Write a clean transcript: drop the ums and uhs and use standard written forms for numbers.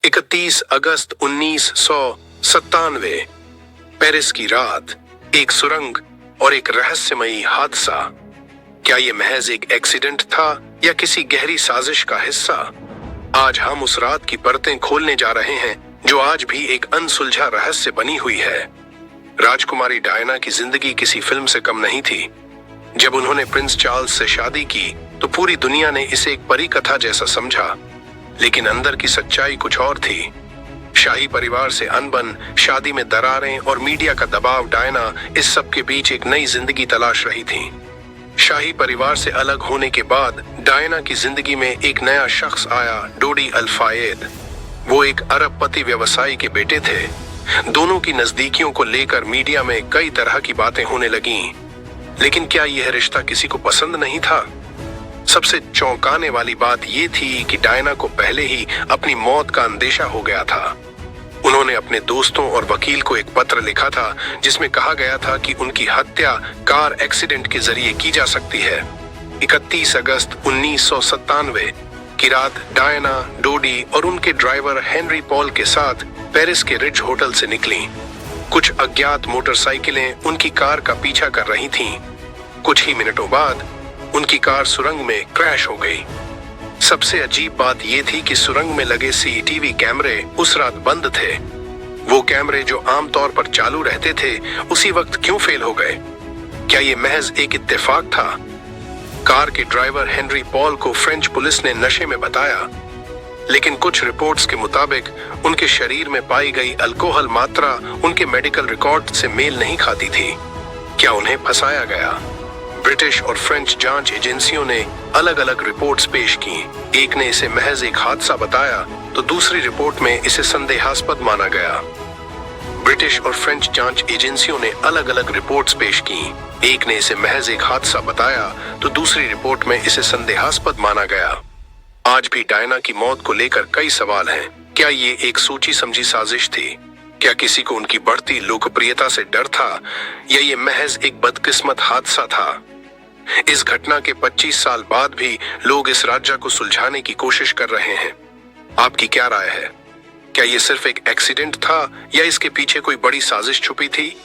31 अगस्त 1997 Paris की रात, एक सुरंग और एक रहस्यमयी हादसा। क्या ये महज एक एक्सीडेंट था या किसी गहरी साजिश का हिस्सा? आज हम उस रात की परतें खोलने जा रहे हैं जो आज भी एक अनसुलझा रहस्य बनी हुई है। राजकुमारी डायना की जिंदगी किसी फिल्म से कम नहीं थी। जब उन्होंने प्रिंस चार्ल्स से शादी की तो पूरी दुनिया ने इसे एक परी कथा जैसा समझा, लेकिन अंदर की सच्चाई कुछ और थी। शाही परिवार से अनबन, शादी में दरारें और मीडिया का दबाव, डायना इस सब के बीच एक नई जिंदगी तलाश रही थी। शाही परिवार से अलग होने के बाद डायना की जिंदगी में एक नया शख्स आया, डोडी अल फायद। वो एक अरबपति व्यवसायी के बेटे थे। दोनों की नजदीकियों को लेकर मीडिया में कई तरह की बातें होने लगीं। लेकिन क्या यह रिश्ता किसी को पसंद नहीं था? सबसे चौंकाने वाली बात यह थी कि डायना को पहले ही अपनी मौत का अंदेशा हो गया था। उन्होंने अपने दोस्तों और वकील को एक पत्र लिखा था जिसमें कहा गया था कि उनकी हत्या कार एक्सीडेंट के जरिए की जा सकती है। 31 अगस्त 1997 की रात डायना, डोडी और उनके ड्राइवर हेनरी पॉल के साथ पेरिस के रिज होटल से निकली। कुछ अज्ञात मोटरसाइकिलें उनकी कार का पीछा कर रही थीं। कुछ ही मिनटों बाद उनकी कार सुरंग में क्रैश हो गई। सबसे अजीब बात यह थी कि सुरंग में लगे सीसीटीवी कैमरे उस रात बंद थे। वो कैमरे जो आमतौर पर चालू रहते थे उसी वक्त क्यों फेल हो गए? क्या ये महज एक इत्तेफाक था? कार के ड्राइवर हेनरी पॉल को फ्रेंच पुलिस ने नशे में बताया, लेकिन कुछ रिपोर्ट्स के मुताबिक उनके शरीर में पाई गई अल्कोहल मात्रा उनके मेडिकल रिकॉर्ड से मेल नहीं खाती थी। क्या उन्हें फंसाया गया? ब्रिटिश और फ्रेंच जांच एजेंसियों ने अलग अलग रिपोर्ट्स पेश की। एक ने इसे महज एक हादसा बताया तो दूसरी रिपोर्ट में इसे संदेहास्पद माना गया। ब्रिटिश और फ्रेंच जांच एजेंसियों ने अलग अलग रिपोर्ट्स पेश की। एक ने इसे महज एक हादसा बताया तो दूसरी रिपोर्ट में इसे संदेहास्पद माना गया। आज भी डायना की मौत को लेकर कई सवाल हैं। क्या ये एक सोची समझी साजिश थी? क्या किसी को उनकी बढ़ती लोकप्रियता से डर था या ये महज एक बदकिस्मत हादसा था? इस घटना के 25 साल बाद भी लोग इस राज्य को सुलझाने की कोशिश कर रहे हैं। आपकी क्या राय है? क्या ये सिर्फ एक एक्सीडेंट था या इसके पीछे कोई बड़ी साजिश छुपी थी?